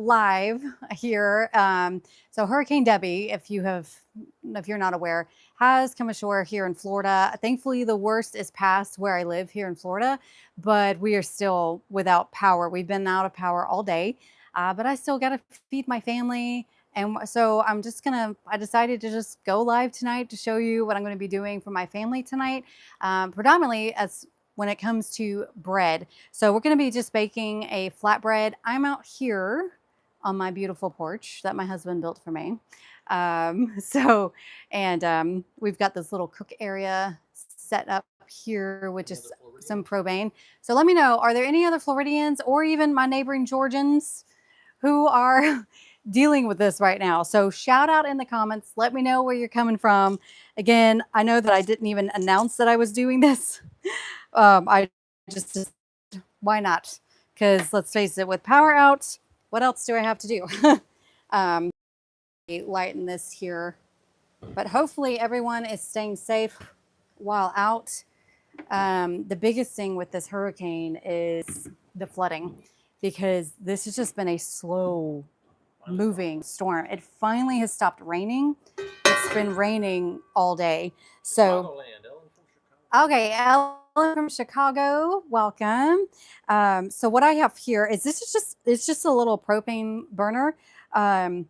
live here. So Hurricane Debby, if you're not aware, has come ashore here in Florida. Thankfully, the worst is past where I live here in Florida, but we are still without power. We've been out of power all day, but I still got to feed my family. And so I decided to just go live tonight to show you what I'm going to be doing for my family tonight, predominantly as when it comes to bread. So we're going to be just baking a flatbread. I'm out here on my beautiful porch that my husband built for me. We've got this little cook area set up here with just some propane. So let me know, are there any other Floridians or even my neighboring Georgians who are dealing with this right now? So shout out in the comments. Let me know where you're coming from. Again, I know that I didn't even announce that I was doing this. I just, why not? Because let's face it, with power out, what else do I have to do? Lighten this here. But hopefully everyone is staying safe while out. The biggest thing with this hurricane is the flooding, because this has just been a slow moving storm. It finally has stopped raining. It's been raining all day. So, okay, Ellen from Chicago, welcome. So what I have here is it's just a little propane burner. And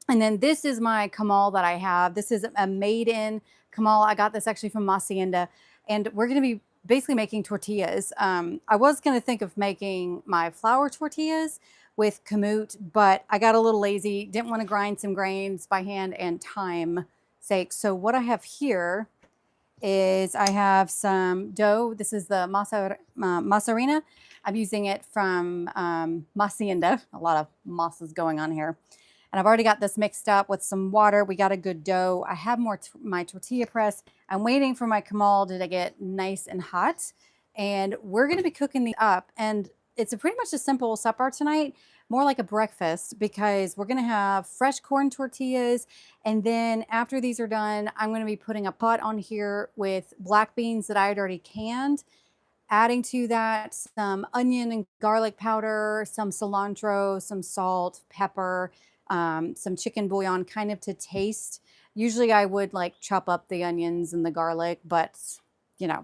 then this is my Kamal that I have. This is a made-in Kamal. I got this actually from Hacienda, and we're going to be basically making tortillas. I was going to think of making my flour tortillas with kamut, but I got a little lazy, didn't want to grind some grains by hand and time sake. So what I have here is I have some dough. This is the massarina. I'm using it from Hacienda. A lot of mosses going on here. And I've already got this mixed up with some water. We got a good dough. I have my tortilla press. I'm waiting for my Kamal to get nice and hot. And we're going to be cooking these up. And it's pretty much a simple supper tonight, more like a breakfast, because we're going to have fresh corn tortillas. And then after these are done, I'm going to be putting a pot on here with black beans that I had already canned, adding to that some onion and garlic powder, some cilantro, some salt, pepper, some chicken bouillon kind of to taste. Usually I would like chop up the onions and the garlic, but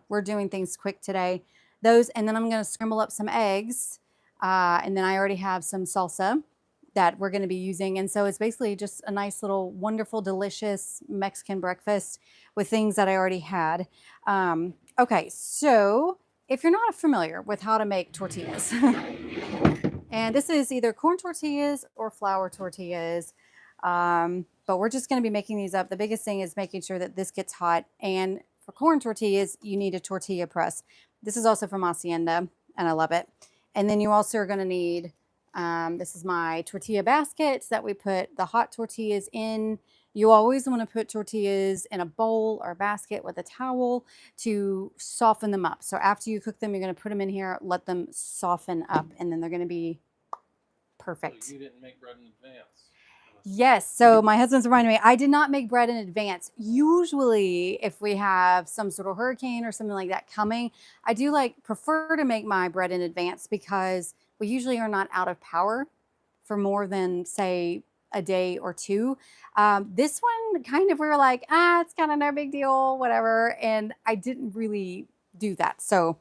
we're doing things quick today. Those, and then I'm going to scramble up some eggs. And then I already have some salsa that we're going to be using. And so it's basically just a nice little wonderful, delicious Mexican breakfast with things that I already had. Okay, so if you're not familiar with how to make tortillas, and this is either corn tortillas or flour tortillas, but we're just going to be making these up. The biggest thing is making sure that this gets hot. And for corn tortillas, you need a tortilla press. This is also from Hacienda, and I love it. And then you also are going to need, this is my tortilla basket that we put the hot tortillas in. You always want to put tortillas in a bowl or a basket with a towel to soften them up. So after you cook them, you're going to put them in here, let them soften up, and then they're going to be perfect. So you didn't make bread in advance? Yes. So my husband's reminding me, I did not make bread in advance. Usually if we have some sort of hurricane or something like that coming, I do prefer to make my bread in advance, because we usually are not out of power for more than, say, a day or two. This one kind of, we were like, it's kind of no big deal, whatever. And I didn't really do that. So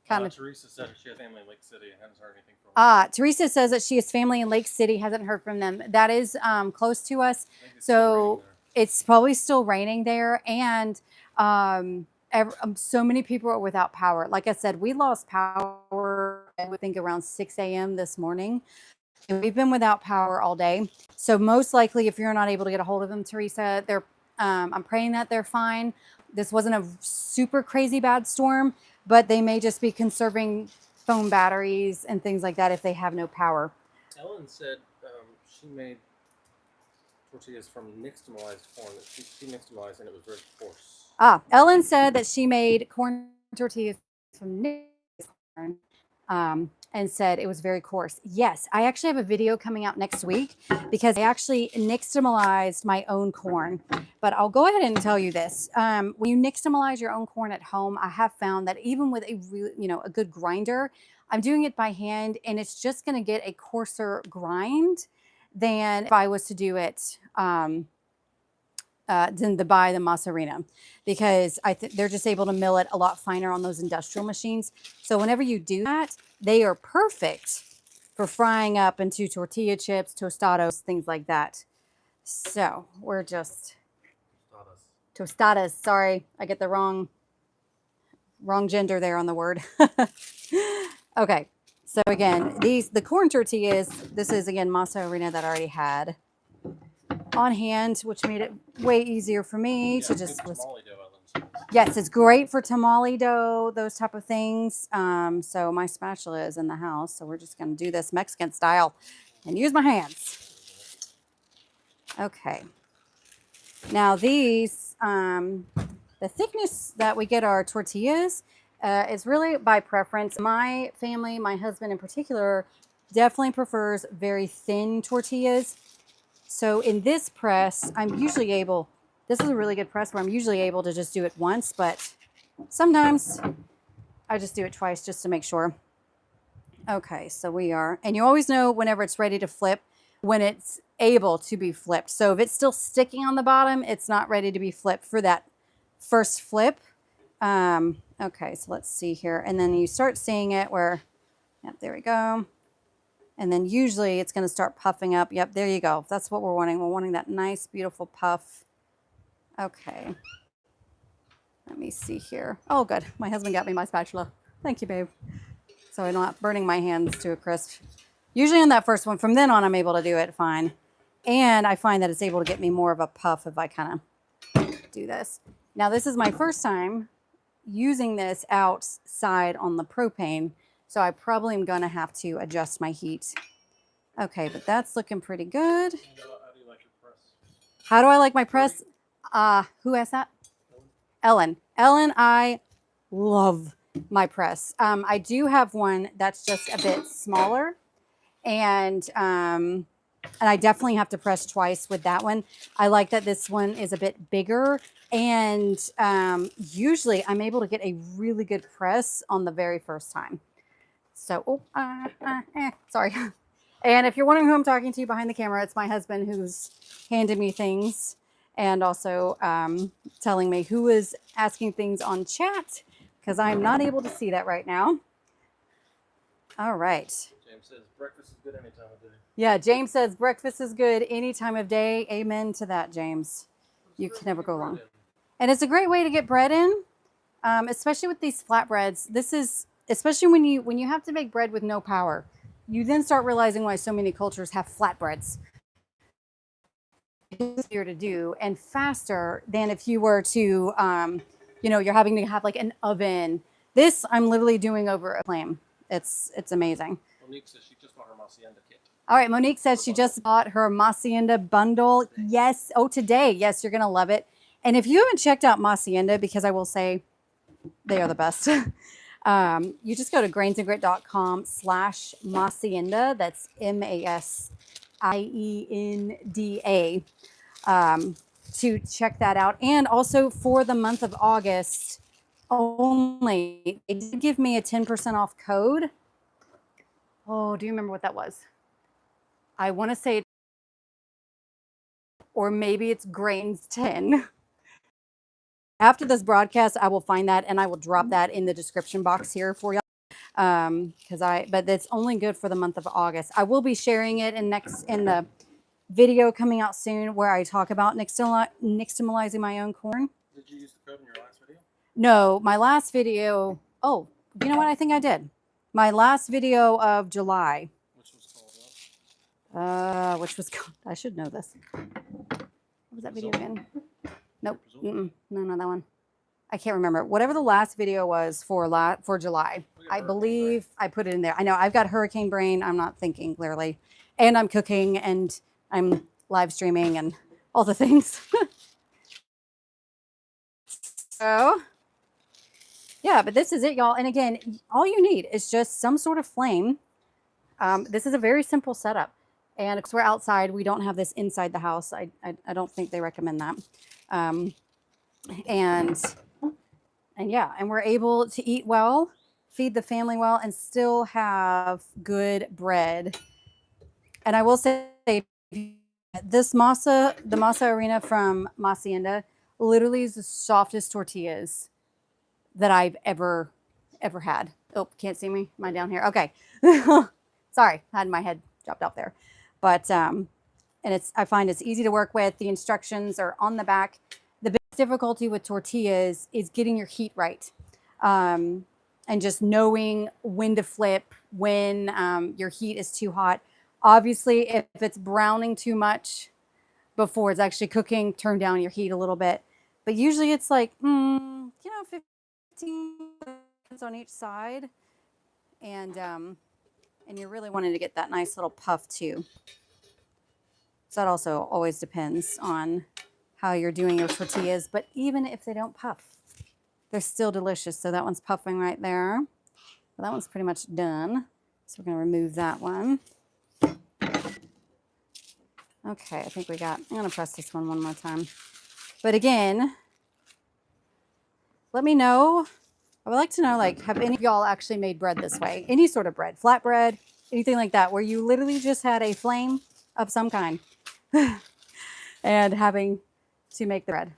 Teresa said she has family in Lake City and hasn't heard anything from them. Teresa says that she has family in Lake City, hasn't heard from them. That is close to us. So it's probably still raining there. And so many people are without power. Like I said, we lost power, I would think, around 6 a.m. this morning. And we've been without power all day. So most likely, if you're not able to get a hold of them, Teresa, I'm praying that they're fine. This wasn't a super crazy bad storm, but they may just be conserving phone batteries and things like that if they have no power. Ellen said she made tortillas from nixtamalized corn. She nixtamalized and it was very coarse. Ellen said that she made corn tortillas from nixtamalized corn. And said it was very coarse. Yes, I actually have a video coming out next week, because I actually nixtamalized my own corn. But I'll go ahead and tell you this. When you nixtamalize your own corn at home, I have found that even with a good grinder, I'm doing it by hand, and it's just going to get a coarser grind than if I was to do it than to buy the Massarina, because they're just able to mill it a lot finer on those industrial machines. So whenever you do that, they are perfect for frying up into tortilla chips, tostados, things like that. So we're just tostadas. Sorry, I get the wrong gender there on the word. Okay, so again, the corn tortillas. This is again Massarina that I already had on hand, which made it way easier for me to just. Yes, it's great for tamale dough, those type of things. So my spatula is in the house, so we're just going to do this Mexican style and use my hands. Okay. Now these, the thickness that we get our tortillas is really by preference. My family, my husband in particular, definitely prefers very thin tortillas. So in this press, I'm usually able, this is a really good press where I'm usually able to just do it once, but sometimes I just do it twice just to make sure. Okay, so we are, and you always know whenever it's ready to flip, when it's able to be flipped. So if it's still sticking on the bottom, it's not ready to be flipped for that first flip. Okay, so let's see here. And then you start seeing it where, yep, there we go. And then usually it's going to start puffing up. Yep, there you go. That's what we're wanting. We're wanting that nice, beautiful puff. Okay. Let me see here. Oh, good. My husband got me my spatula. Thank you, babe. So I'm not burning my hands to a crisp. Usually on that first one, from then on, I'm able to do it fine. And I find that it's able to get me more of a puff if I kind of do this. Now, this is my first time using this outside on the propane, so I probably am going to have to adjust my heat. Okay, but that's looking pretty good. How do you like your press? How do I like my press? Who asked that? Ellen. Ellen, I love my press. I do have one that's just a bit smaller, and I definitely have to press twice with that one. I like that this one is a bit bigger, and usually I'm able to get a really good press on the very first time. So, sorry. And if you're wondering who I'm talking to behind the camera, it's my husband who's handed me things and also telling me who is asking things on chat, because I'm not able to see that right now. All right. James says breakfast is good any time of day. Yeah, James says breakfast is good any time of day. Amen to that, James. You can never go wrong. And it's a great way to get bread in, especially with these flatbreads. This is, especially when you have to make bread with no power, you then start realizing why so many cultures have flatbreads. It's easier to do and faster than if you were to, you're having to have like an oven. This I'm literally doing over a flame. It's amazing. Monique says she just bought her Hacienda kit. All right, Monique says she just bought her Hacienda bundle. Yes. Oh, today. Yes, you're going to love it. And if you haven't checked out Hacienda, because I will say they are the best, you just go to grainsandgrit.com/Hacienda. That's MASIENDA to check that out. And also for the month of August only, they did give me a 10% off code. Oh, do you remember what that was? I want to say, or maybe it's Grains 10. After this broadcast, I will find that and I will drop that in the description box here for y'all. But it's only good for the month of August. I will be sharing it in the video coming out soon where I talk about nixtamalizing my own corn. Did you use the code in your last video? No, my last video. Oh, you know what? I think I did. My last video of July. Which was called what? I should know this. What was that video again? Nope. No, not that one. I can't remember. Whatever the last video was for July, I believe I put it in there. I know I've got hurricane brain. I'm not thinking clearly, and I'm cooking and I'm live streaming and all the things. So, yeah, but this is it, y'all. And again, all you need is just some sort of flame. This is a very simple setup. And because we're outside, we don't have this inside the house. I don't think they recommend that. And yeah, and we're able to eat well, feed the family well, and still have good bread. And I will say, this masa, the masa harina from Hacienda, literally is the softest tortillas that I've ever had. Oh, can't see me? Am I down here? Okay. Sorry, I had my head dropped off there. But and I find it's easy to work with. The instructions are on the back. The biggest difficulty with tortillas is getting your heat right. And just knowing when to flip, when your heat is too hot. Obviously, if it's browning too much before it's actually cooking, turn down your heat a little bit. But usually it's like, 15 seconds on each side. And you're really wanting to get that nice little puff too. So that also always depends on how you're doing your tortillas. But even if they don't puff, they're still delicious. So that one's puffing right there. Well, that one's pretty much done. So we're going to remove that one. Okay, I think we got, I'm going to press this one more time. But again, let me know. I would like to know, like, have any of y'all actually made bread this way? Any sort of bread, flatbread, anything like that, where you literally just had a flame of some kind and having to make the bread.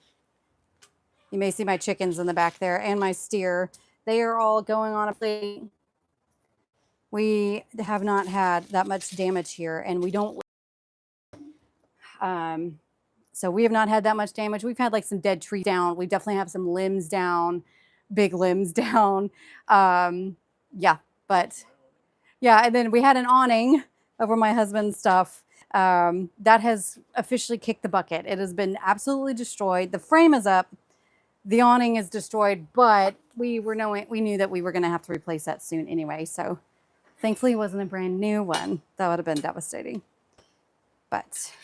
You may see my chickens in the back there and my steer. They are all going on a plate. We have not had that much damage here, and we don't. So we have not had that much damage. We've had like some dead trees down. We definitely have some limbs down, big limbs down. Yeah, but yeah. And then we had an awning over my husband's stuff. That has officially kicked the bucket. It has been absolutely destroyed. The frame is up. The awning is destroyed, but we knew that we were going to have to replace that soon anyway. So thankfully it wasn't a brand new one. That would have been devastating. But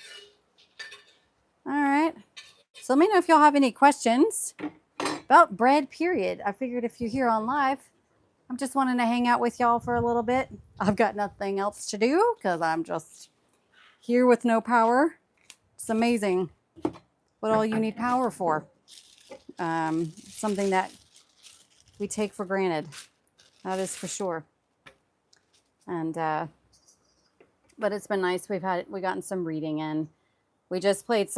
all right. So let me know if y'all have any questions about bread, period. I figured if you're here on live, I'm just wanting to hang out with y'all for a little bit. I've got nothing else to do because I'm just here with no power. It's amazing what all you need power for. Something that we take for granted. That is for sure. And but it's been nice. We gotten some reading in. We just played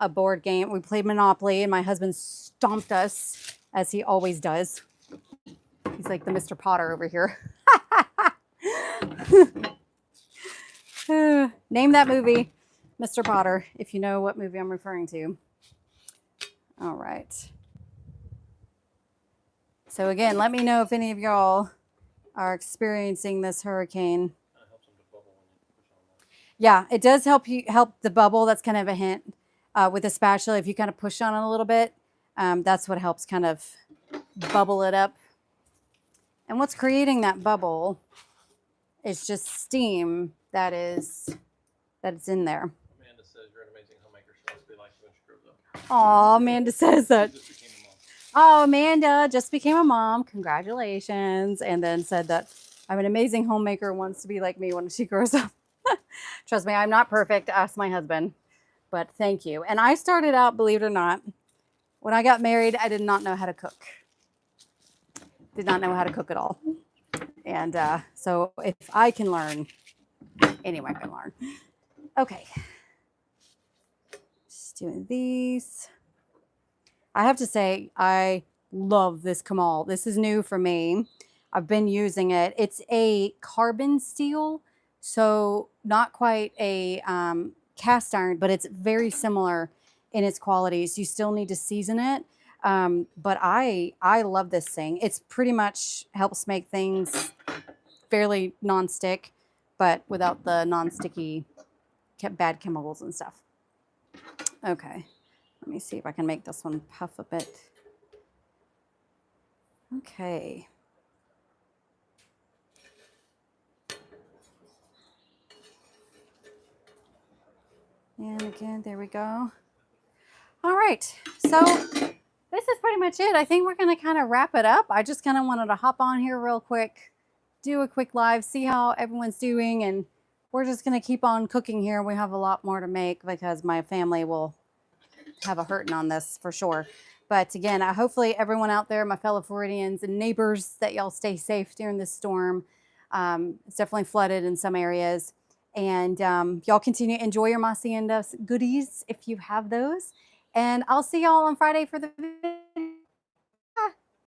a board game. We played Monopoly, and my husband stomped us as he always does. He's like the Mr. Potter over here. Name that movie, Mr. Potter, if you know what movie I'm referring to. All right. So again, let me know if any of y'all are experiencing this hurricane. Yeah, it does help the bubble. That's kind of a hint with a spatula. If you kind of push on it a little bit, that's what helps kind of bubble it up. And what's creating that bubble is just steam it's in there. Amanda says you're an amazing homemaker. She wants to be like you when she grows up. Oh, Amanda says that. Oh, Amanda just became a mom. Congratulations. And then said that I'm an amazing homemaker, wants to be like me when she grows up. Trust me, I'm not perfect. Ask my husband. But thank you. And I started out, believe it or not, when I got married, I did not know how to cook. Did not know how to cook at all. And so if I can learn, anyone can learn. Okay. Just doing these. I have to say, I love this Kamal. This is new for me. I've been using it. It's a carbon steel, so not quite a cast iron, but it's very similar in its qualities. You still need to season it. But I love this thing. It's pretty much helps make things fairly non-stick, but without the non-sticky bad chemicals and stuff. Okay, let me see if I can make this one puff a bit. Okay. And again, there we go. All right, so this is pretty much it. I think we're going to kind of wrap it up. I just kind of wanted to hop on here real quick, do a quick live, see how everyone's doing, and we're just going to keep on cooking here. We have a lot more to make because my family will have a hurting on this for sure. But again, hopefully everyone out there, my fellow Floridians and neighbors, that y'all stay safe during this storm. It's definitely flooded in some areas. And y'all continue to enjoy your Hacienda goodies if you have those. And I'll see y'all on Friday for the video.